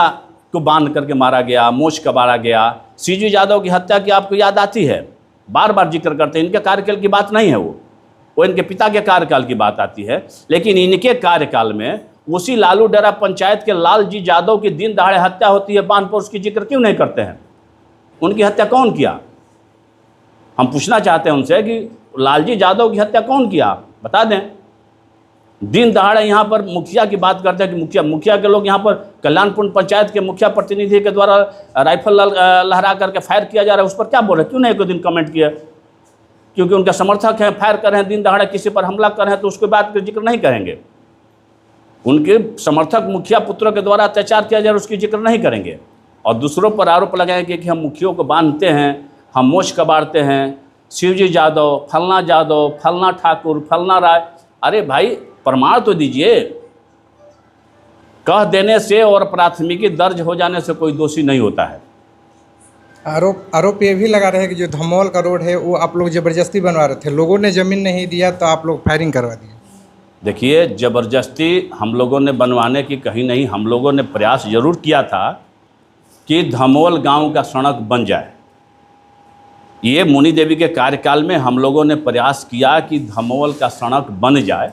S1: को बांध करके मारा गया, मोच कबारा गया। शिवजी यादव की हत्या की आपको याद आती है, बार बार जिक्र करते हैं। इनके कार्यकाल की बात नहीं है, वो इनके पिता के कार्यकाल की बात आती है। लेकिन इनके कार्यकाल में उसी लालू डेरा पंचायत के लालजी यादव की दिन दहाड़े हत्या होती है, बांध पर उसकी जिक्र क्यों नहीं करते हैं? उनकी हत्या कौन किया? हम पूछना चाहते हैं उनसे कि लालजी यादव की हत्या कौन किया, बता दें। दिन दहाड़े यहाँ पर मुखिया की बात करते हैं कि मुखिया के लोग यहाँ पर कल्याणपुर पंचायत के मुखिया प्रतिनिधि के द्वारा राइफल लहरा करके फायर किया जा रहा है, उस पर क्या बोल रहे? क्यों नहीं कोई दिन कमेंट किया? क्योंकि उनके समर्थक हैं, फायर कर रहे हैं, दिन दहाड़े किसी पर हमला कर रहे हैं, तो उसके बात का जिक्र नहीं करेंगे। उनके समर्थक मुखिया पुत्रों के द्वारा अत्याचार किया जा रहा है, उसकी जिक्र नहीं करेंगे। और दूसरों पर आरोप लगाएंगे कि हम मुखियों को बांधते हैं, हम मोछ कबाड़ते हैं, शिवजी यादव, फलना ठाकुर, फलना राय। अरे भाई प्रमाण तो दीजिए। कह देने से और प्राथमिकी दर्ज हो जाने से कोई दोषी नहीं होता है।
S3: आरोप ये भी लगा रहे हैं कि जो धमोल का रोड है वो आप लोग ज़बरदस्ती बनवा रहे थे, लोगों ने ज़मीन नहीं दिया तो आप लोग फायरिंग करवा दिए।
S1: देखिए ज़बरदस्ती हम लोगों ने बनवाने की कहीं नहीं, हम लोगों ने प्रयास ज़रूर किया था कि धमोल गांव का सड़क बन जाए। ये मुनि देवी के कार्यकाल में हम लोगों ने प्रयास किया कि धमोल का सड़क बन जाए,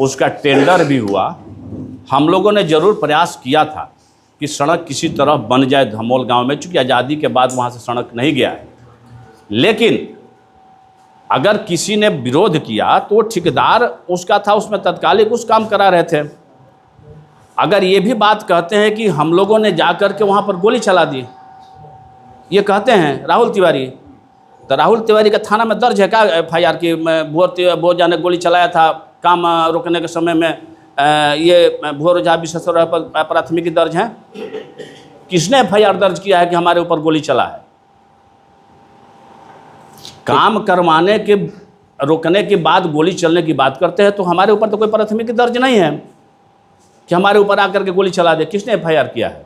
S1: उसका टेंडर भी हुआ। हम लोगों ने ज़रूर प्रयास किया था कि सड़क किसी तरह बन जाए धमोल गांव में, चूँकि आज़ादी के बाद वहाँ से सड़क नहीं गया है। लेकिन अगर किसी ने विरोध किया तो ठेकेदार उसका था, उसमें तत्कालिक उस काम करा रहे थे। अगर ये भी बात कहते हैं कि हम लोगों ने जाकर के वहाँ पर गोली चला दी, ये कहते हैं राहुल तिवारी, तो राहुल तिवारी का थाना में दर्ज है क्या FIR की? भूर ओझा ने गोली चलाया था, काम रोकने के समय में ये भूर ओझा विशेश्वर पर प्राथमिकी दर्ज है? किसने FIR दर्ज किया है कि हमारे ऊपर गोली चला है? काम करवाने के रोकने के बाद गोली चलने की बात करते हैं, तो हमारे ऊपर तो कोई प्राथमिकी दर्ज नहीं है कि हमारे ऊपर आकर के गोली चला दे। किसने एफआईआर किया है?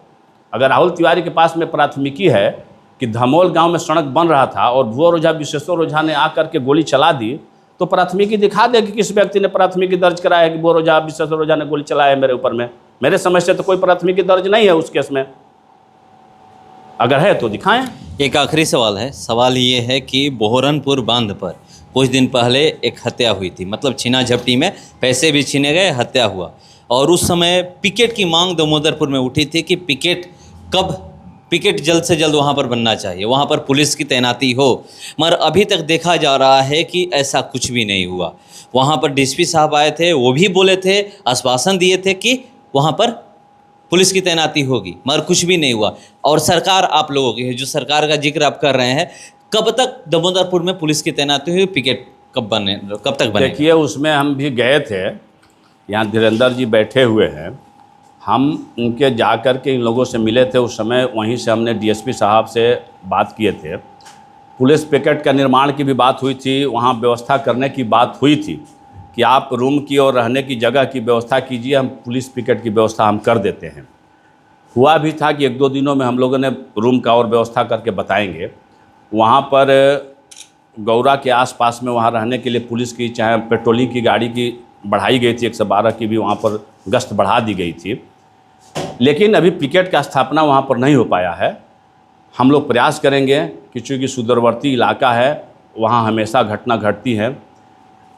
S1: अगर राहुल तिवारी के पास में प्राथमिकी है कि धमोल गांव में सड़क बन रहा था और भुअर ओझा विश्वेश्वर ओझा ने आकर के गोली चला दी, तो प्राथमिकी दिखा दे कि किस व्यक्ति ने प्राथमिकी दर्ज कराया है कि भुअर ओझा विश्वेश्वर ओझा ने गोली चलाया है मेरे ऊपर में। मेरे समझ से तो कोई प्राथमिकी दर्ज नहीं है उस केस में, अगर है तो दिखाएं।
S2: एक आखिरी सवाल है। सवाल ये है कि बोहरनपुर बांध पर कुछ दिन पहले एक हत्या हुई थी, मतलब छीना झपटी में पैसे भी छीने गए, हत्या हुआ, और उस समय पिकेट की मांग दामोदरपुर में उठी थी कि पिकेट जल्द से जल्द वहाँ पर बनना चाहिए, वहाँ पर पुलिस की तैनाती हो। मगर अभी तक देखा जा रहा है कि ऐसा कुछ भी नहीं हुआ। वहाँ पर डीएसपी साहब आए थे, वो भी बोले थे, आश्वासन दिए थे कि वहाँ पर पुलिस की तैनाती होगी, मगर कुछ भी नहीं हुआ। और सरकार आप लोगों की है, जो सरकार का जिक्र आप कर रहे हैं, कब तक दामोदरपुर में पुलिस की तैनाती हुई, पिकेट कब तक बने?
S1: देखिए, उसमें हम भी गए थे, यहाँ धीरेन्द्र जी बैठे हुए हैं, हम उनके जा कर के इन लोगों से मिले थे। उस समय वहीं से हमने डीएसपी साहब से बात किए थे, पुलिस पिकेट का निर्माण की भी बात हुई थी, वहाँ व्यवस्था करने की बात हुई थी कि आप रूम की और रहने की जगह की व्यवस्था कीजिए, हम पुलिस पिकेट की व्यवस्था हम कर देते हैं। हुआ भी था कि 1-2 दिनों में हम लोगों ने रूम का और व्यवस्था करके बताएंगे। वहाँ पर गौरा के आसपास में वहाँ रहने के लिए पुलिस की चाहे पेट्रोलिंग की गाड़ी की बढ़ाई गई थी, 112 की भी वहाँ पर गश्त बढ़ा दी गई थी, लेकिन अभी पिकेट का स्थापना वहाँ पर नहीं हो पाया है। हम लोग प्रयास करेंगे कि चूँकि सुदूरवर्ती इलाका है, वहाँ हमेशा घटना घटती है।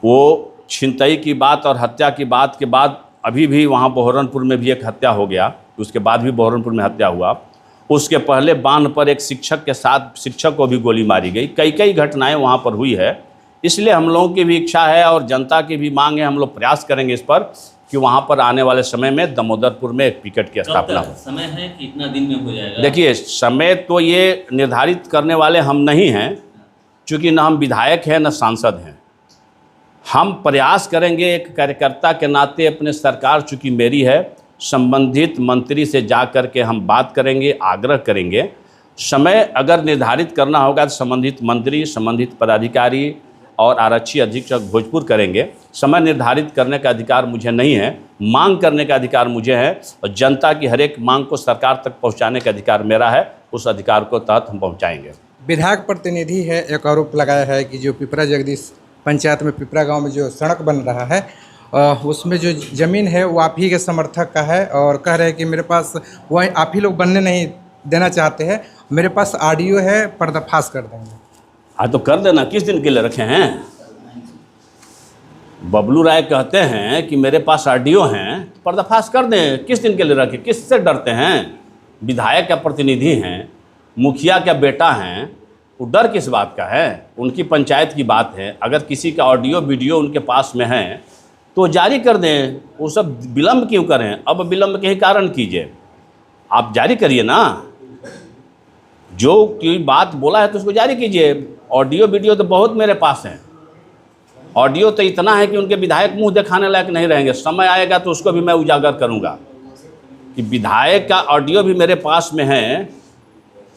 S1: वो छिनतई की बात और हत्या की बात के बाद अभी भी वहाँ बोहरनपुर में भी एक हत्या हो गया, उसके बाद भी बोहरनपुर में हत्या हुआ। उसके पहले बांध पर एक शिक्षक के साथ शिक्षक को भी गोली मारी गई। कई घटनाएं वहाँ पर हुई है। इसलिए हम लोगों की भी इच्छा है और जनता की भी मांग है, हम लोग प्रयास करेंगे इस पर कि वहाँ पर आने वाले समय में दामोदरपुर में एक पिकेट की स्थापना हो।
S2: समय है कि इतना दिन में हो जाएगा?
S1: देखिए, समय तो ये निर्धारित करने वाले हम नहीं हैं, चूँकि न हम विधायक हैं न सांसद हैं। हम प्रयास करेंगे एक कार्यकर्ता के नाते, अपने सरकार चूँकि मेरी है, संबंधित मंत्री से जा कर के हम बात करेंगे, आग्रह करेंगे। समय अगर निर्धारित करना होगा तो संबंधित मंत्री, संबंधित पदाधिकारी और आरक्षी अधीक्षक भोजपुर करेंगे। समय निर्धारित करने का अधिकार मुझे नहीं है, मांग करने का अधिकार मुझे है, और जनता की हर एक मांग को सरकार तक पहुंचाने का अधिकार मेरा है। उस अधिकार को तहत हम पहुंचाएंगे।
S3: विधायक प्रतिनिधि है, एक आरोप लगाया है कि जो पिपरा जगदीश पंचायत में पिपरा गांव में जो सड़क बन रहा है, उसमें जो ज़मीन है वो आप ही के समर्थक का है, और कह रहे हैं कि मेरे पास वह आप ही लोग बनने नहीं देना चाहते हैं, मेरे पास ऑडियो है, पर्दाफाश कर देंगे।
S1: हाँ तो कर देना, किस दिन के लिए रखे हैं? बबलू राय कहते हैं कि मेरे पास ऑडियो हैं, तो पर्दाफाश कर दें। किस दिन के लिए रखे? किससे डरते हैं? विधायक का प्रतिनिधि हैं, मुखिया का बेटा हैं, वो डर किस बात का है? उनकी पंचायत की बात है। अगर किसी का ऑडियो वीडियो उनके पास में है तो जारी कर दें। वो सब विलम्ब क्यों करें? अब विलम्ब के ही कारण कीजिए, आप जारी करिए ना। जो की बात बोला है तो उसको जारी कीजिए। ऑडियो वीडियो तो बहुत मेरे पास हैं। ऑडियो तो इतना है कि उनके विधायक मुंह दिखाने लायक नहीं रहेंगे। समय आएगा तो उसको भी मैं उजागर करूंगा कि विधायक का ऑडियो भी मेरे पास में है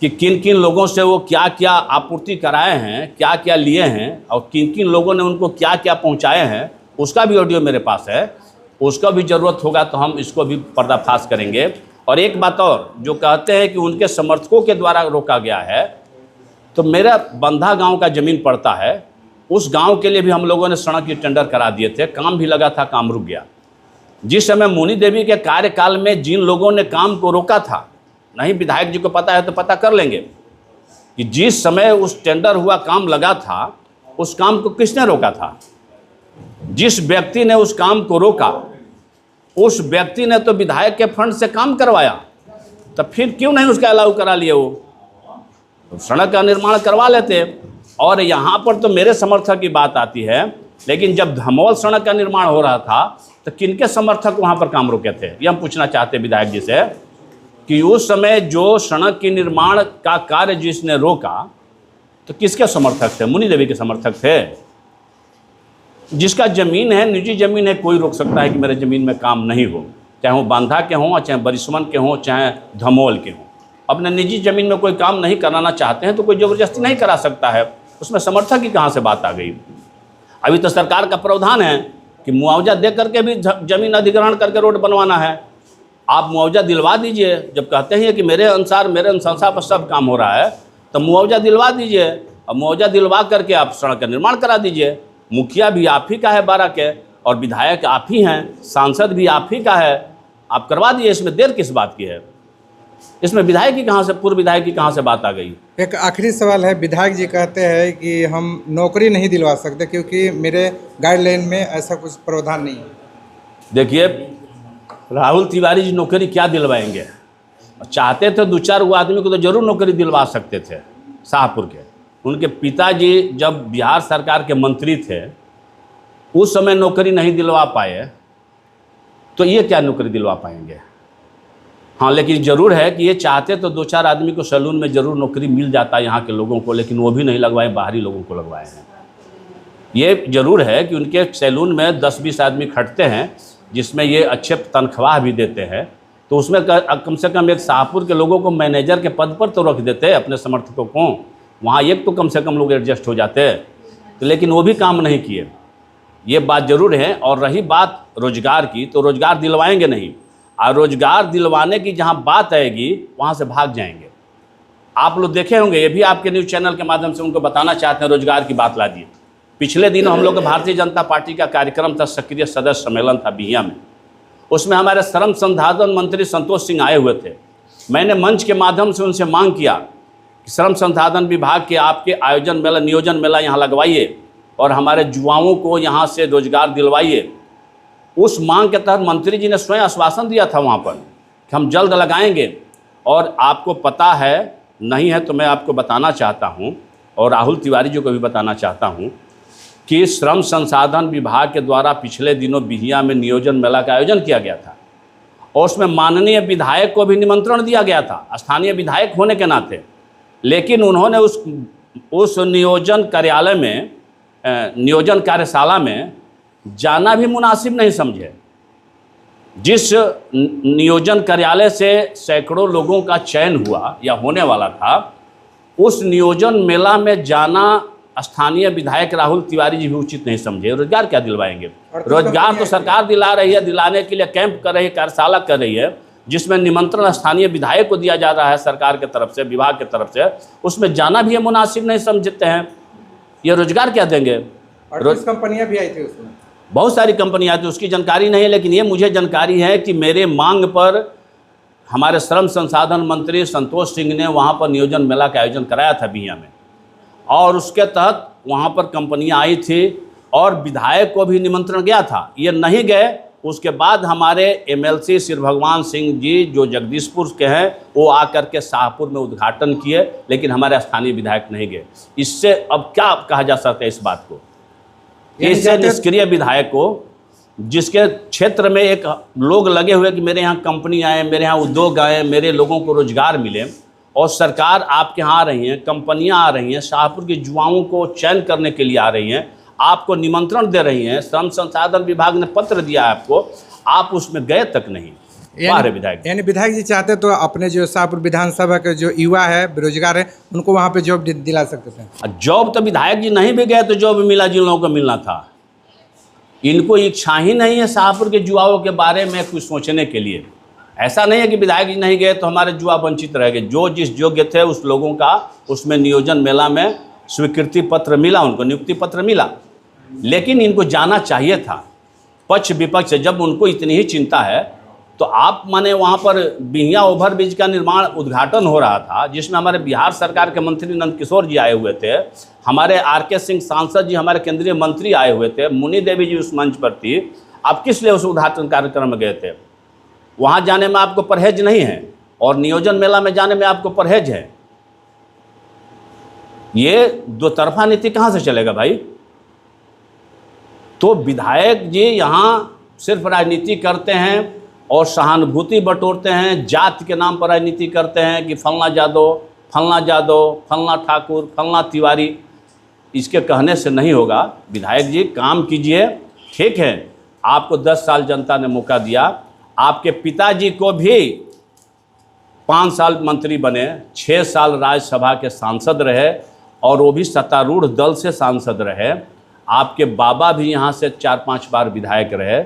S1: कि किन किन लोगों से वो क्या क्या आपूर्ति कराए हैं, क्या क्या लिए हैं, और किन किन लोगों ने उनको क्या क्या पहुंचाए हैं, उसका भी ऑडियो मेरे पास है। उसका भी ज़रूरत होगा तो हम इसको भी पर्दाफाश करेंगे। और एक बात और, जो कहते हैं कि उनके समर्थकों के द्वारा रोका गया है, तो मेरा बंधा गांव का ज़मीन पड़ता है, उस गांव के लिए भी हम लोगों ने सड़क की टेंडर करा दिए थे, काम भी लगा था, काम रुक गया। जिस समय मुनि देवी के कार्यकाल में जिन लोगों ने काम को रोका था, नहीं विधायक जी को पता है तो पता कर लेंगे कि जिस समय उस टेंडर हुआ, काम लगा था, उस काम को किसने रोका था? जिस व्यक्ति ने उस काम को रोका, उस व्यक्ति ने तो विधायक के फंड से काम करवाया, तब फिर क्यों नहीं उसका अलाउ करा लिए? वो तो सड़क का निर्माण करवा लेते। और यहाँ पर तो मेरे समर्थक की बात आती है, लेकिन जब धमोल सड़क का निर्माण हो रहा था तो किनके समर्थक वहाँ पर काम रोके थे? ये हम पूछना चाहते हैं विधायक जी से कि उस समय जो सड़क के निर्माण का कार्य जिसने रोका, तो किसके समर्थक थे? मुनि देवी के समर्थक थे। जिसका ज़मीन है, निजी ज़मीन है, कोई रोक सकता है कि मेरे ज़मीन में काम नहीं हो, चाहे वो बांधा के हों, चाहे बरिसमन के हों, चाहे धमोल के हों। अपने निजी ज़मीन में कोई काम नहीं कराना चाहते हैं तो कोई ज़बरदस्ती नहीं करा सकता है। उसमें समर्थक की कहाँ से बात आ गई? अभी तो सरकार का प्रावधान है कि मुआवजा दे करके भी जमीन अधिग्रहण करके रोड बनवाना है। आप मुआवजा दिलवा दीजिए। जब कहते हैं कि मेरे अनुसार मेरे अनुशंसा पर सब काम हो रहा है, तो मुआवजा दिलवा दीजिए और मुआवजा दिलवा करके आप सड़क का निर्माण करा दीजिए। मुखिया भी आप ही का है 12 के, और विधायक आप ही हैं, सांसद भी आप ही का है, आप करवा दिए। इसमें देर किस बात की है? इसमें विधायक की कहाँ से, पूर्व विधायक की कहाँ से बात आ गई?
S3: एक आखिरी सवाल है, विधायक जी कहते हैं कि हम नौकरी नहीं दिलवा सकते क्योंकि मेरे गाइडलाइन में ऐसा कुछ प्रावधान नहीं है।
S1: देखिए, राहुल तिवारी जी नौकरी क्या दिलवाएंगे? चाहते थे 2-4 वो आदमी को तो जरूर नौकरी दिलवा सकते थे शाहपुर के। उनके पिताजी जब बिहार सरकार के मंत्री थे उस समय नौकरी नहीं दिलवा पाए, तो ये क्या नौकरी दिलवा पाएंगे? हाँ, लेकिन ज़रूर है कि ये चाहते तो 2-4 आदमी को सैलून में ज़रूर नौकरी मिल जाता है यहाँ के लोगों को, लेकिन वो भी नहीं लगवाए, बाहरी लोगों को लगवाए हैं। ये ज़रूर है कि उनके सैलून में 10-20 आदमी खटते हैं जिसमें ये अच्छे तनख्वाह भी देते हैं, तो उसमें कम से कम एक शाहपुर के लोगों को मैनेजर के पद पर तो रख देते अपने समर्थकों को, वहाँ एक तो कम से कम लोग एडजस्ट हो जाते। तो लेकिन वो भी काम नहीं किए, ये बात ज़रूर है। और रही बात रोजगार की, तो रोजगार दिलवाएंगे नहीं, और रोजगार दिलवाने की जहाँ बात आएगी वहाँ से भाग जाएंगे। आप लोग देखे होंगे, ये भी आपके न्यूज़ चैनल के माध्यम से उनको बताना चाहते हैं, रोजगार की बात ला दिए। पिछले दिन हम लोग भारतीय जनता पार्टी का कार्यक्रम था, सक्रिय सदस्य सम्मेलन था बिहिया में, उसमें हमारे श्रम संसाधन मंत्री संतोष सिंह आए हुए थे। मैंने मंच के माध्यम से उनसे मांग किया कि श्रम संसाधन विभाग के आपके आयोजन मेला, नियोजन मेला यहाँ लगवाइए और हमारे युवाओं को यहाँ से रोजगार दिलवाइए। उस मांग के तहत मंत्री जी ने स्वयं आश्वासन दिया था वहाँ पर कि हम जल्द लगाएंगे। और आपको पता है, नहीं है तो मैं आपको बताना चाहता हूँ, और राहुल तिवारी जी को भी बताना चाहता हूँ कि श्रम संसाधन विभाग के द्वारा पिछले दिनों बिहिया में नियोजन मेला का आयोजन किया गया था, और उसमें माननीय विधायक को भी निमंत्रण दिया गया था, स्थानीय विधायक होने के नाते। लेकिन उन्होंने उस नियोजन कार्यालय में, नियोजन कार्यशाला में जाना भी मुनासिब नहीं समझे। जिस नियोजन कार्यालय से सैकड़ों लोगों का चयन हुआ या होने वाला था, उस नियोजन मेला में जाना स्थानीय विधायक राहुल तिवारी जी भी उचित नहीं समझे। रोजगार क्या दिलवाएंगे? रोजगार तो सरकार दिला रही है, दिलाने के लिए कैंप कर रही है, कार्यशाला कर रही है, जिसमें निमंत्रण स्थानीय विधायक को दिया जा रहा है सरकार के तरफ से, विभाग के तरफ से। उसमें जाना भी ये मुनासिब नहीं समझते हैं। ये रोजगार क्या देंगे?
S3: कंपनियां भी आई थी उसमें,
S1: बहुत सारी कंपनियां थी, उसकी जानकारी नहीं है। लेकिन ये मुझे जानकारी है कि मेरे मांग पर हमारे श्रम संसाधन मंत्री संतोष सिंह ने वहाँ पर नियोजन मेला का आयोजन कराया था बिहिया में, और उसके तहत वहाँ पर कंपनियां आई थी और विधायक को भी निमंत्रण गया था। ये नहीं गए। उसके बाद हमारे एमएलसी श्री भगवान सिंह जी जो जगदीशपुर के हैं, वो आकर के शाहपुर में उद्घाटन किए, लेकिन हमारे स्थानीय विधायक नहीं गए। इससे अब क्या कहा जा सकता है इस बात को? इससे निष्क्रिय विधायक को, जिसके क्षेत्र में एक लोग लगे हुए कि मेरे यहाँ कंपनी आए, मेरे यहाँ उद्योग आए, मेरे लोगों को रोजगार मिले, और सरकार आपके यहाँ आ रही हैं, कंपनियां आ रही हैं, शाहपुर के युवाओं को चयन करने के लिए आ रही हैं, आपको निमंत्रण दे रही हैं, श्रम संसाधन विभाग ने पत्र दिया आपको, आप उसमें गए तक नहीं। विधायक
S3: यानी विधायक जी चाहते तो अपने जो शाहपुर विधानसभा के जो युवा है, बेरोजगार है, उनको वहाँ पे जॉब दिला सकते थे।
S1: जॉब तो विधायक जी नहीं भी गए तो जॉब मिला जिन लोगों को मिलना था। इनको इच्छा ही नहीं है शाहपुर के युवाओं के बारे में कुछ सोचने के लिए। ऐसा नहीं है कि विधायक जी नहीं गए तो हमारे युवा वंचित रह गए। जो जिस योग्य थे उस लोगों का उसमें नियोजन मेला में स्वीकृति पत्र मिला, उनको नियुक्ति पत्र मिला, लेकिन इनको जाना चाहिए था। पक्ष विपक्ष से जब उनको इतनी ही चिंता है तो आप माने वहाँ पर बिहिया ओवरब्रिज का निर्माण उद्घाटन हो रहा था, जिसमें हमारे बिहार सरकार के मंत्री नंदकिशोर जी आए हुए थे, हमारे आर.के. सिंह सांसद जी, हमारे केंद्रीय मंत्री आए हुए थे, मुनि देवी जी उस मंच पर थी। आप किस लिए उस उद्घाटन कार्यक्रम में गए थे? वहाँ जाने में आपको परहेज नहीं है और नियोजन मेला में जाने में आपको परहेज है। ये दो तरफा नीति कहाँ से चलेगा भाई? तो विधायक जी यहाँ सिर्फ राजनीति करते हैं और सहानुभूति बटोरते हैं, जाति के नाम पर राजनीति करते हैं कि फलना जादव, फलना ठाकुर, फलना तिवारी। इसके कहने से नहीं होगा। विधायक जी काम कीजिए, ठीक है, आपको 10 साल जनता ने मौका दिया। आपके पिताजी को भी 5 साल मंत्री बने, 6 साल राज्यसभा के सांसद रहे, और वो भी सत्तारूढ़ दल से सांसद रहे। आपके बाबा भी यहाँ से 4-5 बार विधायक रहे।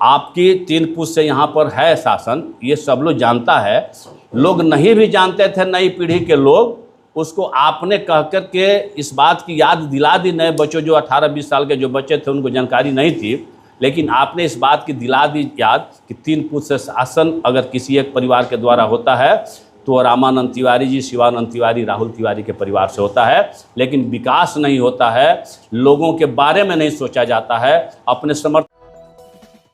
S1: आपकी 3 पुश्त से यहाँ पर है शासन, ये सब लोग जानता है। लोग नहीं भी जानते थे, नई पीढ़ी के लोग, उसको आपने कह कर के इस बात की याद दिला दी। नए बच्चों जो 18-20 साल के जो बच्चे थे उनको जानकारी नहीं थी, लेकिन आपने इस बात की दिला दी याद कि 3 पुश्त से शासन अगर किसी एक परिवार के द्वारा होता है तो रामानंद तिवारी जी, शिवानंद तिवारी, राहुल तिवारी के परिवार से होता है। लेकिन विकास नहीं होता है, लोगों के बारे में नहीं सोचा जाता है, अपने समर्थ